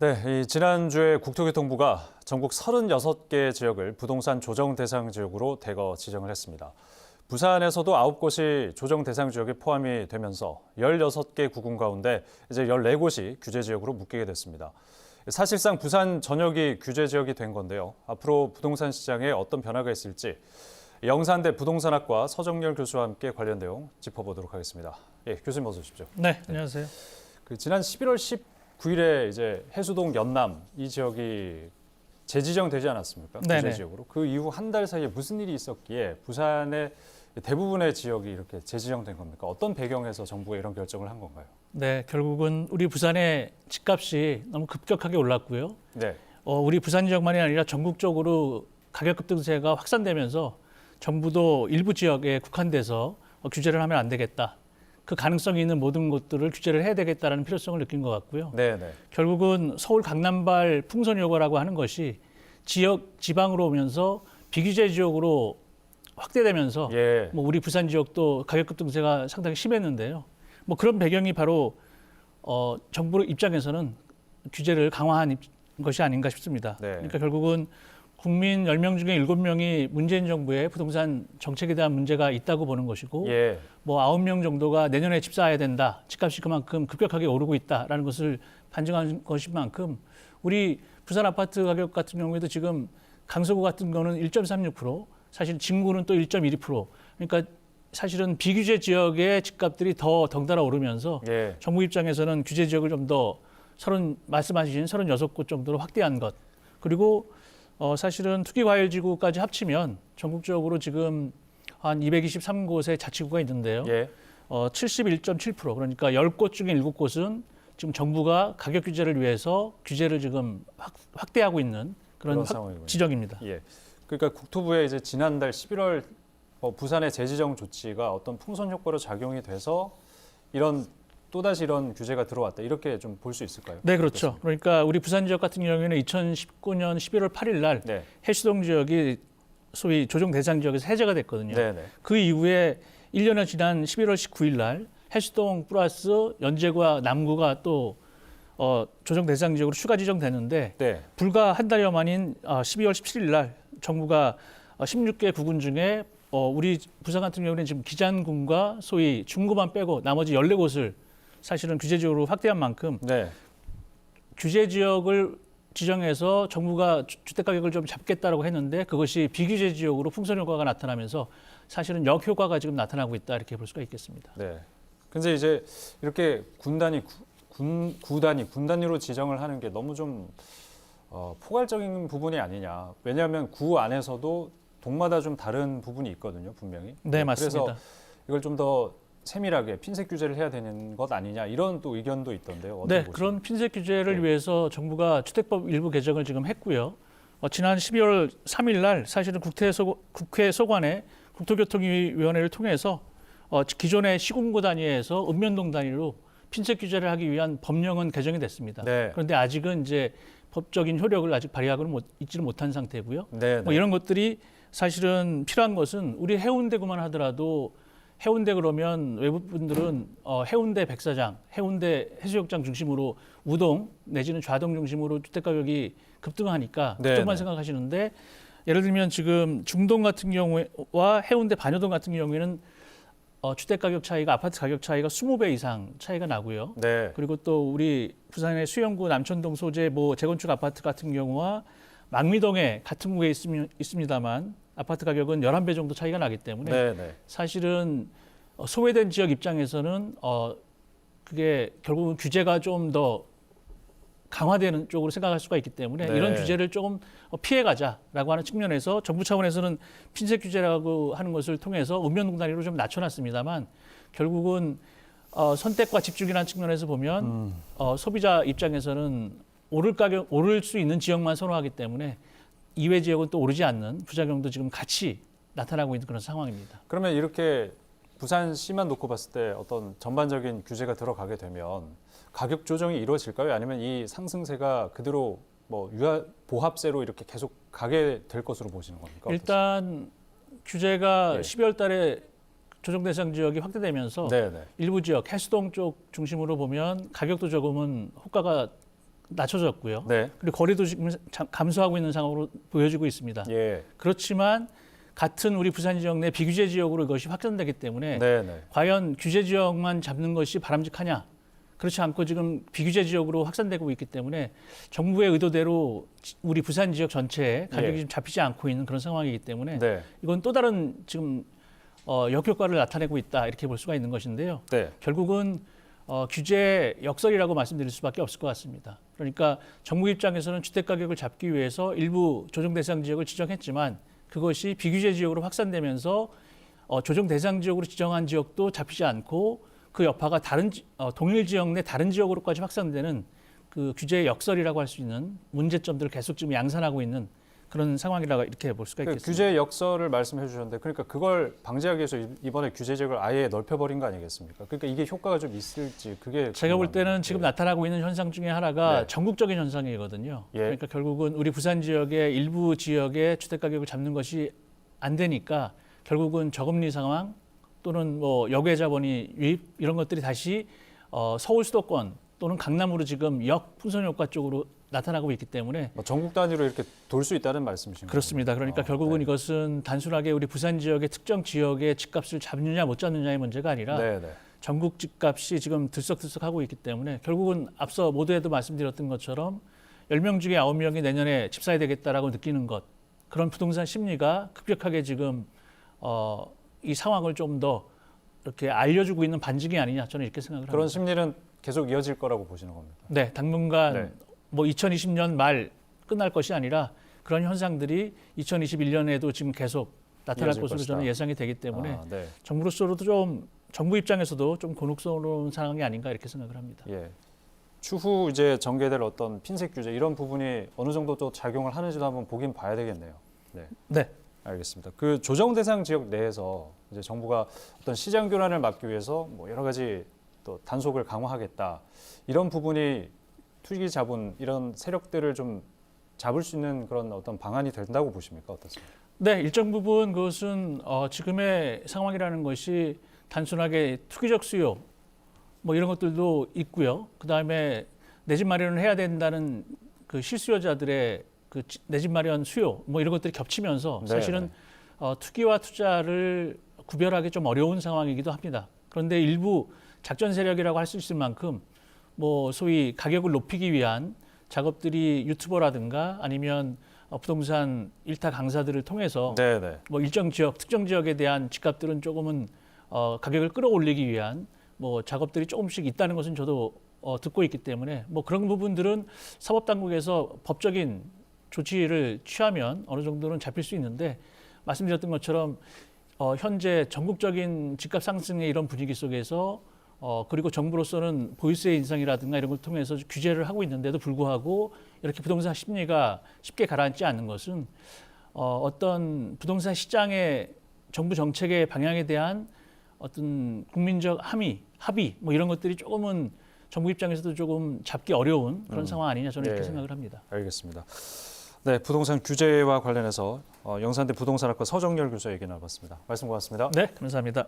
네, 지난주에 국토교통부가 전국 36개 지역을 부동산 조정 대상 지역으로 대거 지정을 했습니다. 부산에서도 9곳이 조정 대상 지역에 포함이 되면서 16개 구군 가운데 이제 14곳이 규제 지역으로 묶이게 됐습니다. 사실상 부산 전역이 규제 지역이 된 건데요. 앞으로 부동산 시장에 어떤 변화가 있을지 영산대 부동산학과 서정열 교수와 함께 관련 내용 짚어보도록 하겠습니다. 예, 교수님 어서 오십시오. 네, 안녕하세요. 지난 11월 19일에 이제 해수동 연남 이 지역이 재지정되지 않았습니까? 규제 지역으로. 그 이후 한 달 사이에 무슨 일이 있었기에 부산의 대부분의 지역이 이렇게 재지정된 겁니까? 어떤 배경에서 정부가 이런 결정을 한 건가요? 네, 결국은 우리 부산의 집값이 너무 급격하게 올랐고요. 네. 우리 부산 지역만이 아니라 전국적으로 가격 급등세가 확산되면서 정부도 일부 지역에 국한돼서 규제를 하면 안 되겠다. 그 가능성이 있는 모든 것들을 규제를 해야 되겠다는 필요성을 느낀 것 같고요. 네, 네. 결국은 서울 강남발 풍선 요구라고 하는 것이 지방으로 오면서 비규제 지역으로 확대되면서 예. 우리 부산 지역도 가격 급등세가 상당히 심했는데요. 그런 배경이 바로 정부 입장에서는 규제를 강화한 것이 아닌가 싶습니다. 네. 그러니까 결국은 국민 10명 중에 7명이 문재인 정부의 부동산 정책에 대한 문제가 있다고 보는 것이고 9명 정도가 내년에 집 사야 된다. 집값이 그만큼 급격하게 오르고 있다라는 것을 반증한 것인 만큼 우리 부산 아파트 가격 같은 경우에도 지금 강서구 같은 거는 1.36%, 사실 진구는 또 1.12%. 그러니까 사실은 비규제 지역의 집값들이 더 덩달아 오르면서 정부 입장에서는 규제 지역을 좀 더 말씀하신 36곳 정도로 확대한 것. 그리고 사실은 투기과열지구까지 합치면 전국적으로 지금 한 223곳의 자치구가 있는데요. 71.7%, 그러니까 10곳 중에 7곳은 지금 정부가 가격 규제를 위해서 규제를 지금 확대하고 있는 그런 지역입니다. 예. 그러니까 국토부의 이제 지난달 11월 부산의 재지정 조치가 어떤 풍선 효과로 작용이 돼서 또다시 이런 규제가 들어왔다. 이렇게 좀 볼 수 있을까요? 네, 그렇죠. 그러니까 우리 부산 지역 같은 경우에는 2019년 11월 8일 날 해수동 지역이 소위 조정 대상 지역에서 해제가 됐거든요. 네네. 그 이후에 1년이 지난 11월 19일 날 해수동 플러스 연제구와 남구가 또 조정 대상 지역으로 추가 지정됐는데 불과 한 달여 만인 12월 17일 날 정부가 16개 구군 중에 우리 부산 같은 경우는 지금 기장군과 소위 중구만 빼고 나머지 14곳을 사실은 규제 지역으로 확대한 만큼 규제 지역을 지정해서 정부가 주택 가격을 좀 잡겠다라고 했는데 그것이 비규제 지역으로 풍선 효과가 나타나면서 사실은 역효과가 지금 나타나고 있다 이렇게 볼 수가 있겠습니다. 네. 근데 이제 이렇게 군 단위로 지정을 하는 게 너무 좀 포괄적인 부분이 아니냐. 왜냐하면 구 안에서도 동마다 좀 다른 부분이 있거든요, 분명히. 네, 맞습니다. 그래서 이걸 좀 더 세밀하게 핀셋 규제를 해야 되는 것 아니냐 이런 또 의견도 있던데요. 네, 그런 핀셋 규제를 위해서 정부가 주택법 일부 개정을 지금 했고요. 지난 12월 3일 날 사실은 국회 소관에 국토교통위원회를 통해서 기존의 시군구 단위에서 읍면동 단위로 핀셋 규제를 하기 위한 법령은 개정이 됐습니다. 그런데 아직은 이제 법적인 효력을 아직 발휘하고는 있지는 못한 상태고요. 이런 것들이 사실은 필요한 것은 우리 해운대구만 하더라도 해운대 그러면 외부 분들은 해운대 백사장, 해운대 해수욕장 중심으로 우동 내지는 좌동 중심으로 주택 가격이 급등하니까 그쪽만 생각하시는데 예를 들면 지금 중동 같은 경우와 해운대 반여동 같은 경우에는 주택 가격 차이가 아파트 가격 차이가 20배 이상 차이가 나고요. 그리고 또 우리 부산의 수영구 남천동 소재 재건축 아파트 같은 경우와 망미동에 같은 구에 있습니다만 아파트 가격은 11배 정도 차이가 나기 때문에 사실은 소외된 지역 입장에서는 그게 결국은 규제가 좀 더 강화되는 쪽으로 생각할 수가 있기 때문에 이런 규제를 조금 피해가자라고 하는 측면에서 정부 차원에서는 핀셋 규제라고 하는 것을 통해서 읍면동 단위로 좀 낮춰놨습니다만 결국은 선택과 집중이라는 측면에서 보면 소비자 입장에서는 오를 수 있는 지역만 선호하기 때문에 이외 지역은 또 오르지 않는 부작용도 지금 같이 나타나고 있는 그런 상황입니다. 그러면 이렇게 부산시만 놓고 봤을 때 어떤 전반적인 규제가 들어가게 되면 가격 조정이 이루어질까요? 아니면 이 상승세가 그대로 보합세로 이렇게 계속 가게 될 것으로 보시는 겁니까? 일단 규제가 12월 달에 조정 대상 지역이 확대되면서 일부 지역 해수동 쪽 중심으로 보면 가격도 조금은 호가가 낮춰졌고요. 네. 그리고 거리도 지금 감소하고 있는 상황으로 보여지고 있습니다. 예. 그렇지만 같은 우리 부산 지역 내 비규제 지역으로 이것이 확산되기 때문에 네, 네. 과연 규제 지역만 잡는 것이 바람직하냐? 그렇지 않고 지금 비규제 지역으로 확산되고 있기 때문에 정부의 의도대로 우리 부산 지역 전체에 가격이 예. 좀 잡히지 않고 있는 그런 상황이기 때문에 네. 이건 또 다른 지금 역효과를 나타내고 있다 이렇게 볼 수가 있는 것인데요. 네. 결국은 규제 역설이라고 말씀드릴 수밖에 없을 것 같습니다. 그러니까 정부 입장에서는 주택 가격을 잡기 위해서 일부 조정 대상 지역을 지정했지만 그것이 비규제 지역으로 확산되면서 조정 대상 지역으로 지정한 지역도 잡히지 않고 그 여파가 동일 지역 내 다른 지역으로까지 확산되는 그 규제의 역설이라고 할 수 있는 문제점들을 계속 지금 양산하고 있는 그런 상황이라고 이렇게 볼 수가 있겠습니다. 규제 역설을 말씀해 주셨는데 그러니까 그걸 방지하기 위해서 이번에 규제 지역을 아예 넓혀버린 거 아니겠습니까? 그러니까 이게 효과가 좀 있을지 그게 제가 볼 궁금합니다. 때는 지금 나타나고 있는 현상 중에 하나가 네. 전국적인 현상이거든요. 예. 그러니까 결국은 우리 부산 지역의 일부 지역의 주택 가격을 잡는 것이 안 되니까 결국은 저금리 상황 또는 뭐 역외 자본이 유입 이런 것들이 다시 서울 수도권 또는 강남으로 지금 풍선 효과 쪽으로 나타나고 있기 때문에 뭐 전국 단위로 이렇게 돌 수 있다는 말씀이신가요? 그렇습니다. 그러니까 결국은 네. 이것은 단순하게 우리 부산 지역의 특정 지역의 집값을 잡느냐 못 잡느냐의 문제가 아니라 네, 네. 전국 집값이 지금 들썩들썩하고 있기 때문에 결국은 앞서 모두에도 말씀드렸던 것처럼 10명 중에 9명이 내년에 집 사야 되겠다라고 느끼는 것 그런 부동산 심리가 급격하게 지금 이 상황을 좀 더 이렇게 알려주고 있는 반증이 아니냐 저는 이렇게 생각을 그런 합니다. 심리는 계속 이어질 거라고 보시는 겁니다. 네, 당분간 네. 뭐 2020년 말 끝날 것이 아니라 그런 현상들이 2021년에도 지금 계속 나타날 이어질 것으로 것이다. 저는 예상이 되기 때문에 네. 정부 입장에서도 좀 곤혹스러운 상황이 아닌가 이렇게 생각을 합니다. 예. 추후 이제 전개될 어떤 핀셋 규제 이런 부분이 어느 정도 또 작용을 하는지도 한번 보긴 봐야 되겠네요. 네. 네. 알겠습니다. 그 조정 대상 지역 내에서 이제 정부가 어떤 시장 교란을 막기 위해서 뭐 여러 가지 또 단속을 강화하겠다 이런 부분이 투기 자본 이런 세력들을 좀 잡을 수 있는 그런 어떤 방안이 된다고 보십니까? 어떻습니까? 네, 일정 부분 그것은 지금의 상황이라는 것이 단순하게 투기적 수요 뭐 이런 것들도 있고요. 그 다음에 내 집 마련을 해야 된다는 그 실수요자들의 그 내 집 마련 수요 뭐 이런 것들이 겹치면서 사실은 투기와 투자를 구별하기 좀 어려운 상황이기도 합니다. 그런데 일부 작전 세력이라고 할 수 있을 만큼 뭐 소위 가격을 높이기 위한 작업들이 유튜버라든가 아니면 부동산 일타 강사들을 통해서 네네. 뭐 일정 지역, 특정 지역에 대한 집값들은 조금은 가격을 끌어올리기 위한 뭐 작업들이 조금씩 있다는 것은 저도 듣고 있기 때문에 뭐 그런 부분들은 사법당국에서 법적인 조치를 취하면 어느 정도는 잡힐 수 있는데 말씀드렸던 것처럼 현재 전국적인 집값 상승의 이런 분위기 속에서 그리고 정부로서는 보유세 인상이라든가 이런 걸 통해서 규제를 하고 있는데도 불구하고 이렇게 부동산 심리가 쉽게 가라앉지 않는 것은 어떤 부동산 시장의 정부 정책의 방향에 대한 어떤 국민적 합의 뭐 이런 것들이 조금은 정부 입장에서도 조금 잡기 어려운 그런 상황 아니냐 저는 이렇게 생각을 합니다. 알겠습니다. 네, 부동산 규제와 관련해서 영산대 부동산학과 서정열 교수 얘기 나눠봤습니다. 말씀 고맙습니다. 네, 감사합니다.